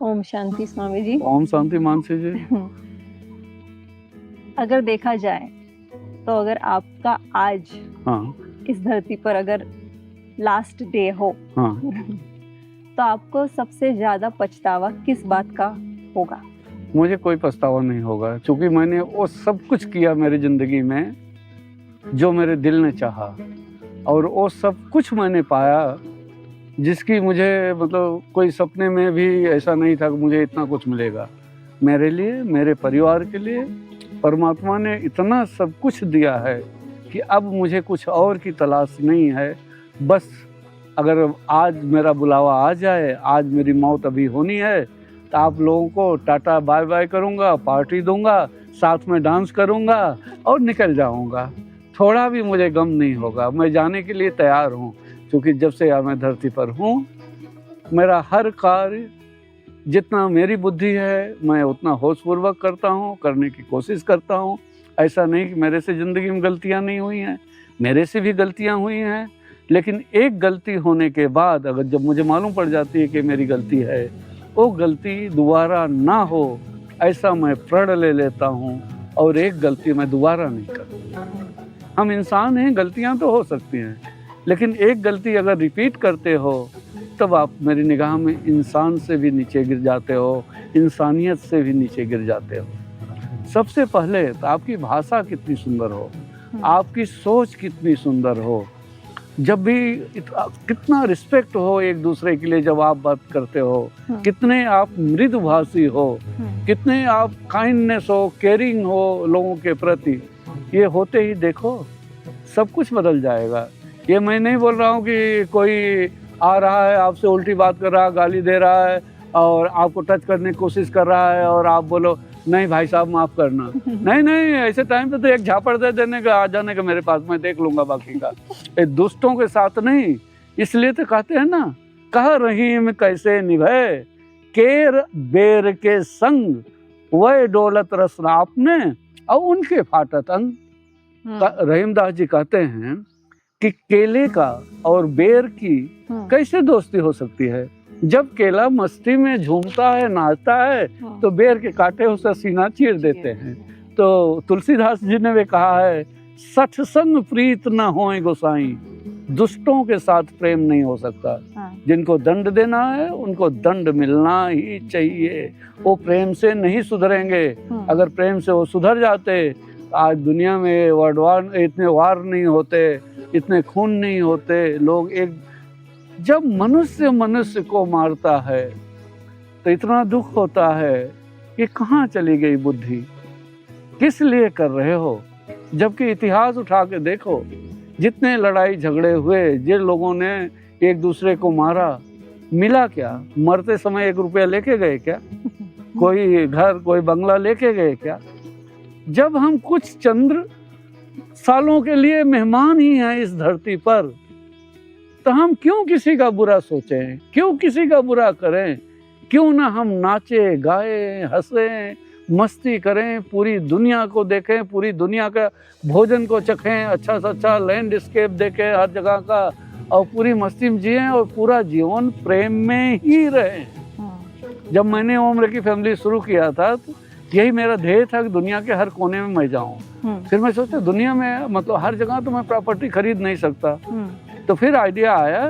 ओम शांति स्वामी जी। ओम शांति मानसी जी। अगर देखा जाए तो अगर आपका आज हाँ इस धरती पर अगर लास्ट डे हो हाँ। तो आपको सबसे ज्यादा पछतावा किस बात का होगा? मुझे कोई पछतावा नहीं होगा, क्योंकि मैंने वो सब कुछ किया मेरी ज़िंदगी में जो मेरे दिल ने चाहा, और वो सब कुछ मैंने पाया जिसकी मुझे मतलब कोई सपने में भी ऐसा नहीं था कि मुझे इतना कुछ मिलेगा। मेरे लिए, मेरे परिवार के लिए परमात्मा ने इतना सब कुछ दिया है कि अब मुझे कुछ और की तलाश नहीं है। बस अगर आज मेरा बुलावा आ जाए, आज मेरी मौत अभी होनी है, तो आप लोगों को टाटा बाय बाय करूँगा, पार्टी दूंगा, साथ में डांस करूँगा और निकल जाऊँगा। थोड़ा भी मुझे गम नहीं होगा, मैं जाने के लिए तैयार हूँ, क्योंकि जब से मैं धरती पर हूँ मेरा हर कार्य जितना मेरी बुद्धि है मैं उतना होशपूर्वक करता हूँ, करने की कोशिश करता हूँ। ऐसा नहीं कि मेरे से ज़िंदगी में गलतियाँ नहीं हुई हैं, मेरे से भी गलतियाँ हुई हैं, लेकिन एक गलती होने के बाद अगर जब मुझे मालूम पड़ जाती है कि मेरी गलती है, वो गलती दोबारा ना हो ऐसा मैं प्रण ले लेता हूँ, और एक गलती मैं दोबारा नहीं करता। हम इंसान हैं, गलतियाँ तो हो सकती हैं, लेकिन एक गलती अगर रिपीट करते हो तब आप मेरी निगाह में इंसान से भी नीचे गिर जाते हो, इंसानियत से भी नीचे गिर जाते हो। सबसे पहले तो आपकी भाषा कितनी सुंदर हो, आपकी सोच कितनी सुंदर हो, जब भी कितना रिस्पेक्ट हो एक दूसरे के लिए जब आप बात करते हो, कितने आप मृदुभाषी हो, कितने आप काइंडनेस हो, केयरिंग हो लोगों के प्रति, ये होते ही देखो सब कुछ बदल जाएगा। ये मैं नहीं बोल रहा हूँ कि कोई आ रहा है आपसे उल्टी बात कर रहा है, गाली दे रहा है और आपको टच करने की कोशिश कर रहा है और आप बोलो नहीं भाई साहब माफ़ करना। नहीं नहीं, ऐसे टाइम पे तो एक झापड़ दे देने का, आ जाने का मेरे पास, मैं देख लूँगा बाकी का। ये दुष्टों के साथ नहीं, इसलिए तो कहते हैं ना, कह रहीम कैसे निभे केर बेर के संग, वह डोलत रस आपने और उनके फाटत अंग। रहीमदास जी कहते हैं कि केले का और बेर की कैसे दोस्ती हो सकती है? जब केला मस्ती में झूमता है, नाचता है, तो बेर के कांटे उसका सीना चीर देते हैं। तो तुलसीदास जी ने भी कहा है, सठ संग प्रीत न होए गोसाई, दुष्टों के साथ प्रेम नहीं हो सकता। जिनको दंड देना है उनको दंड मिलना ही चाहिए, वो प्रेम से नहीं सुधरेंगे। अगर प्रेम से वो सुधर जाते, आज दुनिया में वर्ल्ड वार, इतने वार नहीं होते, इतने खून नहीं होते। लोग एक जब मनुष्य मनुष्य को मारता है तो इतना दुख होता है कि कहाँ चली गई बुद्धि, किस लिए कर रहे हो? जबकि इतिहास उठा के देखो, जितने लड़ाई झगड़े हुए, जिन लोगों ने एक दूसरे को मारा, मिला क्या? मरते समय 1 रुपया लेके गए क्या? कोई घर, कोई बंगला लेके गए क्या? जब हम कुछ चंद्र सालों के लिए मेहमान ही हैं इस धरती पर, तो हम क्यों किसी का बुरा सोचें, क्यों किसी का बुरा करें? क्यों ना हम नाचे गाएं, हंसें, मस्ती करें, पूरी दुनिया को देखें, पूरी दुनिया का भोजन को चखें, अच्छा से अच्छा लैंडस्केप देखें हर जगह का, और पूरी मस्ती में जिएं और पूरा जीवन प्रेम में ही रहें। जब मैंने उम्र की फैमिली शुरू किया था तो यही मेरा ध्येय था कि दुनिया के हर कोने में मैं जाऊं। फिर मैं सोचता दुनिया में मतलब हर जगह तो मैं प्रॉपर्टी खरीद नहीं सकता, तो फिर आइडिया आया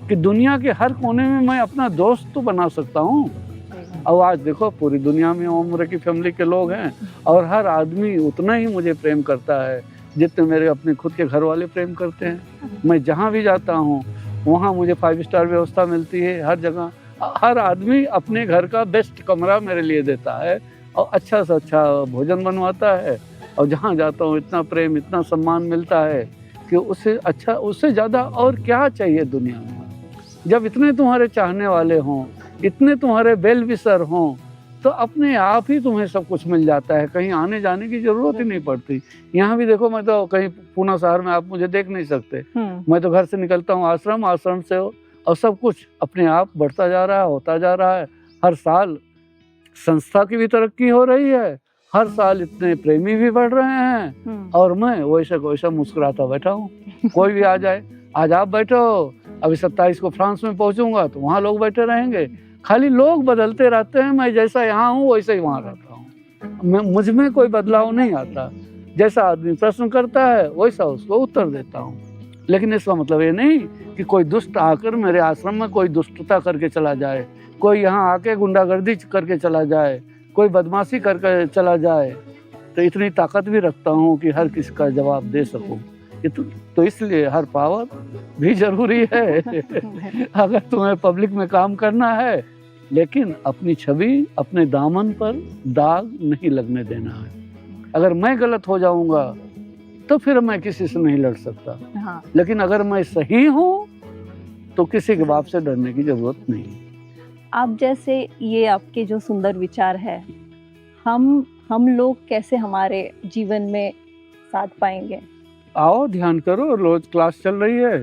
कि दुनिया के हर कोने में मैं अपना दोस्त तो बना सकता हूँ। और आज देखो पूरी दुनिया में उम्र की फैमिली के लोग हैं, और हर आदमी उतना ही मुझे प्रेम करता है जितने मेरे अपने खुद के घर वाले प्रेम करते हैं। मैं जहाँ भी जाता हूँ वहाँ मुझे 5 स्टार व्यवस्था मिलती है। हर जगह हर आदमी अपने घर का बेस्ट कमरा मेरे लिए देता है और अच्छा से अच्छा भोजन बनवाता है, और जहाँ जाता हूँ इतना प्रेम, इतना सम्मान मिलता है कि उससे अच्छा, उससे ज़्यादा और क्या चाहिए दुनिया में? जब इतने तुम्हारे चाहने वाले हों, इतने तुम्हारे वेल विशर हों, तो अपने आप ही तुम्हें सब कुछ मिल जाता है, कहीं आने जाने की ज़रूरत ही नहीं पड़ती। यहाँ भी देखो, मैं तो कहीं पूना शहर में आप मुझे देख नहीं सकते, मैं तो घर से निकलता हूँ आश्रम, आश्रम से और सब कुछ अपने आप बढ़ता जा रहा है, होता जा रहा है। हर साल संस्था की भी तरक्की हो रही है, हर साल इतने प्रेमी भी बढ़ रहे हैं, और मैं वैसा वैसा मुस्कुराता बैठा हूँ। कोई भी आ जाए, आज आप बैठो, अभी 27 को फ्रांस में पहुँचूंगा तो वहाँ लोग बैठे रहेंगे, खाली लोग बदलते रहते हैं, मैं जैसा यहाँ हूँ वैसे ही वहाँ रहता हूँ। मुझ में कोई बदलाव नहीं आता। जैसा आदमी प्रश्न करता है वैसा उसको उत्तर देता हूँ। लेकिन इसका मतलब ये नहीं कि कोई दुष्ट आकर मेरे आश्रम में कोई दुष्टता करके चला जाए, कोई यहाँ आके गुंडागर्दी करके चला जाए, कोई बदमाशी करके चला जाए। तो इतनी ताकत भी रखता हूँ कि हर किसी का जवाब दे सकूँ। तो इसलिए हर पावर भी जरूरी है। अगर तुम्हें पब्लिक में काम करना है, लेकिन अपनी छवि अपने दामन पर दाग नहीं लगने देना है। अगर मैं गलत हो जाऊंगा तो फिर मैं किसी से नहीं लड़ सकता। हाँ। लेकिन अगर मैं सही हूँ तो किसी के बाप से डरने की जरूरत नहीं। आप जैसे ये आपके जो सुंदर विचार है, हम लोग कैसे हमारे जीवन में साथ पाएंगे? आओ ध्यान करो, रोज क्लास चल रही है।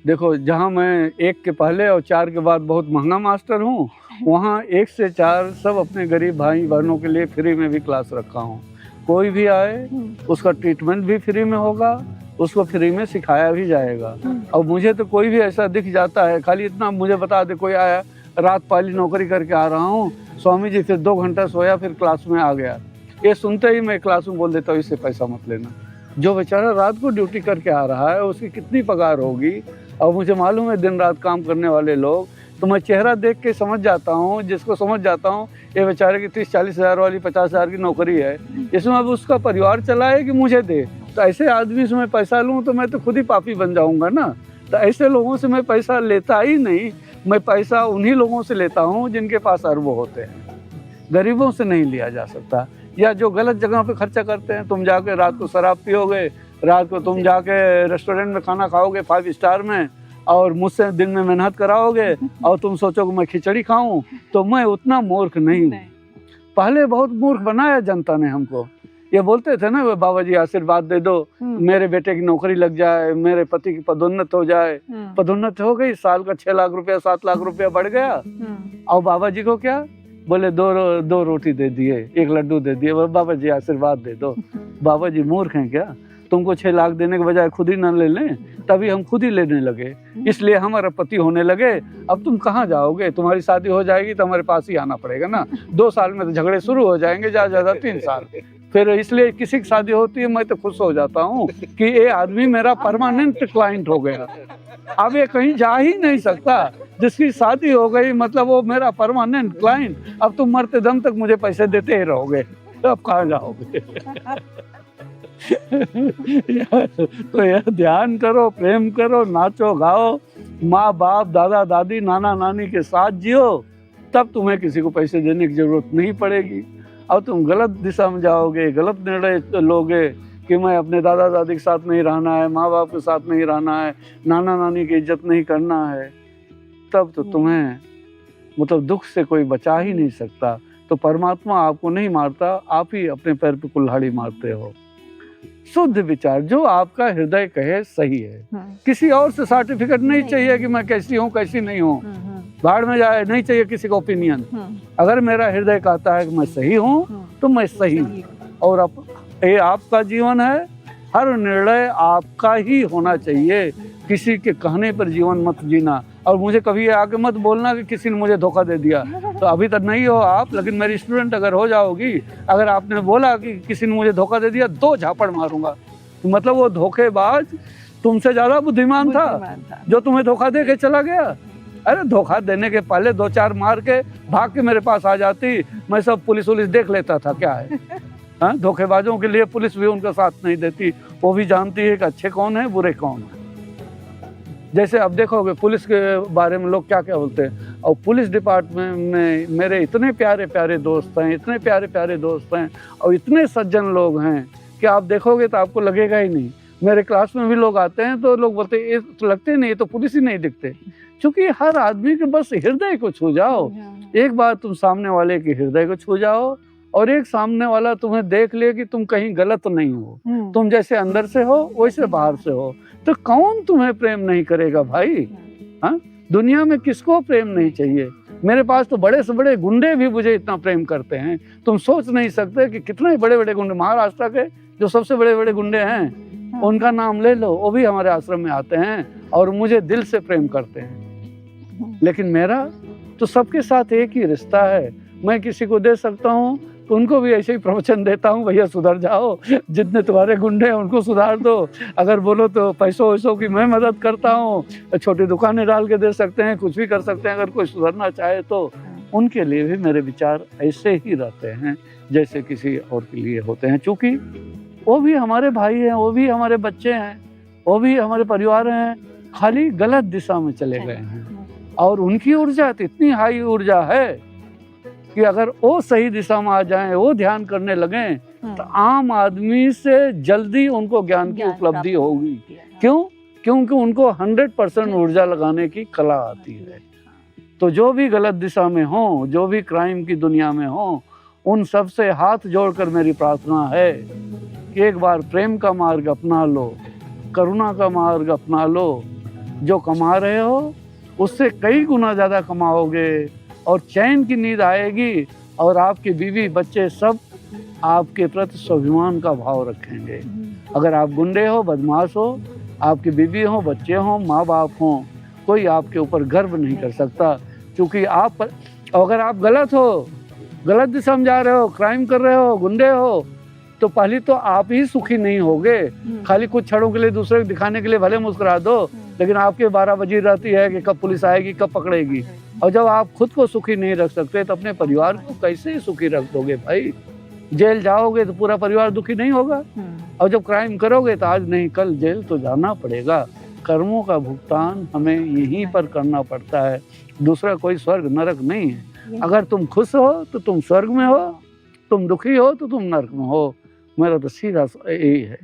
देखो, जहाँ मैं 1 के पहले और 4 के बाद बहुत महंगा मास्टर हूँ, वहाँ 1 से 4 सब अपने गरीब भाई बहनों के लिए फ्री में भी क्लास रखा हूँ। कोई भी आए उसका ट्रीटमेंट भी फ्री में होगा, उसको फ्री में सिखाया भी जाएगा। और मुझे तो कोई भी ऐसा दिख जाता है, खाली इतना मुझे बता दे, कोई आया रात पाली नौकरी करके आ रहा हूँ स्वामी जी, फिर 2 घंटा सोया फिर क्लास में आ गया, ये सुनते ही मैं क्लास में बोल देता हूँ इससे पैसा मत लेना। जो बेचारा रात को ड्यूटी करके आ रहा है उसकी कितनी पगार होगी। और मुझे मालूम है दिन रात काम करने वाले लोग, तो मैं चेहरा देख के समझ जाता हूँ, जिसको समझ जाता हूँ ये बेचारे की 30-40 हज़ार वाली 50 हज़ार की नौकरी है, इसमें अब उसका परिवार चलाए कि मुझे दे। तो ऐसे आदमी से मैं पैसा लूँ तो मैं तो खुद ही पापी बन जाऊँगा ना। तो ऐसे लोगों से मैं पैसा लेता ही नहीं। मैं पैसा उन्हीं लोगों से लेता हूँ जिनके पास अरबों होते हैं। गरीबों से नहीं लिया जा सकता। या जो गलत जगह पे खर्चा करते हैं, तुम जाके रात को शराब पियोगे, रात को तुम जाके रेस्टोरेंट में खाना खाओगे 5 स्टार में, और मुझसे दिन में मेहनत कराओगे और तुम सोचोगे मैं खिचड़ी खाऊं, तो मैं उतना मूर्ख नहीं हूँ। पहले बहुत मूर्ख बनाया जनता ने हमको। ये बोलते थे ना, बाबा जी आशीर्वाद दे दो, मेरे बेटे की नौकरी लग जाए, मेरे पति की पदोन्नत हो जाए। पदोन्नत हो गई, साल का 6 लाख रुपया 7 लाख रुपया बढ़ गया। और बाबा जी को क्या बोले, दो रोटी दे दिए, 1 लड्डू दे दिए, बाबा जी आशीर्वाद दे दो। बाबा जी मूर्ख हैं क्या? तुमको 6 लाख देने के बजाय खुद ही न ले लें, तभी हम खुद ही लेने लगे, इसलिए हमारा पति होने लगे। अब तुम कहाँ जाओगे? तुम्हारी शादी हो जाएगी तो हमारे पास ही आना पड़ेगा ना। 2 साल में तो झगड़े शुरू हो जाएंगे, ज्यादा 3 साल। फिर इसलिए किसी की शादी होती है मैं तो खुश हो जाता हूँ कि ये आदमी मेरा परमानेंट क्लाइंट हो गया। अब ये कहीं जा ही नहीं सकता। जिसकी शादी हो गई मतलब वो मेरा परमानेंट क्लाइंट। अब तुम मरते दम तक मुझे पैसे देते ही रहोगे, अब कहाँ जाओगे? तो यह ध्यान करो, प्रेम करो, नाचो गाओ, माँ बाप दादा दादी नाना नानी के साथ जियो, तब तुम्हें किसी को पैसे देने की जरूरत नहीं पड़ेगी। और तुम गलत दिशा में जाओगे, गलत निर्णय लोगे कि मैं अपने दादा दादी के साथ नहीं रहना है, माँ बाप के साथ नहीं रहना है, नाना नानी की इज्जत नहीं करना है, तब तो तुम्हें मतलब दुख से कोई बचा ही नहीं सकता। तो परमात्मा आपको नहीं मारता, आप ही अपने पैर पे कुल्हाड़ी मारते हो। शुद्ध विचार, जो आपका हृदय कहे सही है। किसी और से सर्टिफिकेट नहीं चाहिए कि मैं कैसी हूँ कैसी नहीं हूँ, बाढ़ में जाए, नहीं चाहिए किसी का ओपिनियन। अगर मेरा हृदय कहता है कि मैं सही हूँ तो मैं सही हूँ। और ये आपका जीवन है, हर निर्णय आपका ही होना चाहिए। किसी के कहने पर जीवन मत जीना। और मुझे कभी आके मत बोलना कि किसी ने मुझे धोखा दे दिया। तो अभी तक नहीं हो आप, लेकिन मेरी स्टूडेंट अगर हो जाओगी, अगर आपने बोला कि किसी ने मुझे धोखा दे दिया, 2 झापड़ मारूंगा। तो मतलब वो धोखेबाज तुमसे ज्यादा बुद्धिमान था जो तुम्हें धोखा दे के चला गया। अरे धोखा देने के पहले 2-4 मार के भाग के मेरे पास आ जाती, मैं सब पुलिस देख लेता था क्या है। हाँ, धोखेबाजों के लिए पुलिस भी उनका साथ नहीं देती, वो भी जानती है कि अच्छे कौन है बुरे कौन है। जैसे अब देखोगे पुलिस के बारे में लोग क्या क्या बोलते हैं, और पुलिस डिपार्टमेंट में मेरे इतने प्यारे प्यारे दोस्त हैं, इतने प्यारे प्यारे दोस्त हैं, और इतने सज्जन लोग हैं कि आप देखोगे तो आपको लगेगा ही नहीं। मेरे क्लास में भी लोग आते हैं तो लोग बोलते हैं ये लगते नहीं, तो पुलिस ही नहीं दिखते। क्योंकि हर आदमी के बस हृदय को छू जाओ। एक बार तुम सामने वाले के हृदय को छू जाओ, और एक सामने वाला तुम्हें देख ले कि तुम कहीं गलत नहीं हो, तुम जैसे अंदर से हो वैसे बाहर से हो, तो कौन तुम्हें प्रेम नहीं करेगा भाई। हाँ, दुनिया में किसको प्रेम नहीं चाहिए। मेरे पास तो बड़े से बड़े गुंडे भी मुझे इतना प्रेम करते हैं, तुम सोच नहीं सकते कि कितने बड़े बड़े गुंडे। महाराष्ट्र के जो सबसे बड़े बड़े गुंडे हैं उनका नाम ले लो, वो भी हमारे आश्रम में आते हैं और मुझे दिल से प्रेम करते हैं। लेकिन मेरा तो सबके साथ एक ही रिश्ता है। मैं किसी को दे सकता हूँ तो उनको भी ऐसे ही प्रवचन देता हूँ, भैया सुधर जाओ, जितने तुम्हारे गुंडे हैं उनको सुधार दो। अगर बोलो तो पैसों वैसों की मैं मदद करता हूँ, छोटी दुकानें डाल के दे सकते हैं, कुछ भी कर सकते हैं। अगर कोई सुधरना चाहे तो उनके लिए भी मेरे विचार ऐसे ही रहते हैं जैसे किसी और के लिए होते हैं। चूँकि वो भी हमारे भाई हैं, वो भी हमारे बच्चे हैं, वो भी हमारे परिवार हैं, खाली गलत दिशा में चले गए हैं। और उनकी ऊर्जा इतनी हाई ऊर्जा है कि अगर वो सही दिशा में आ जाएं, वो ध्यान करने लगें, तो आम आदमी से जल्दी उनको ज्ञान की उपलब्धि होगी। क्यों? क्योंकि उनको 100% ऊर्जा लगाने की कला आती है। तो जो भी गलत दिशा में हो, जो भी क्राइम की दुनिया में हो, उन सब से हाथ जोड़कर मेरी प्रार्थना है कि एक बार प्रेम का मार्ग अपना लो, करुणा का मार्ग अपना लो। जो कमा रहे हो उससे कई गुना ज़्यादा कमाओगे और चैन की नींद आएगी, और आपकी बीवी बच्चे सब आपके प्रति स्वाभिमान का भाव रखेंगे। अगर आप गुंडे हो, बदमाश हो, आपकी बीवी हो, बच्चे हो, माँ बाप हो, कोई आपके ऊपर गर्व नहीं कर सकता। क्योंकि आप, अगर आप गलत हो, गलत दिशा में जा रहे हो, क्राइम कर रहे हो, गुंडे हो, तो पहले तो आप ही सुखी नहीं होगे। खाली कुछ क्षणों के लिए दूसरे को दिखाने के लिए भले मुस्कुरा दो, लेकिन आपके 12 बजे रहती है कि कब पुलिस आएगी, कब पकड़ेगी। और जब आप खुद को सुखी नहीं रख सकते तो अपने परिवार को कैसे सुखी रख दोगे भाई? जेल जाओगे तो पूरा परिवार दुखी नहीं होगा, और जब क्राइम करोगे तो आज नहीं कल जेल तो जाना पड़ेगा। कर्मों का भुगतान हमें यहीं पर करना पड़ता है, दूसरा कोई स्वर्ग नरक नहीं है। अगर तुम खुश हो तो तुम स्वर्ग में हो, तुम दुखी हो तो तुम नरक में हो। मेरा तो सीधा यही है।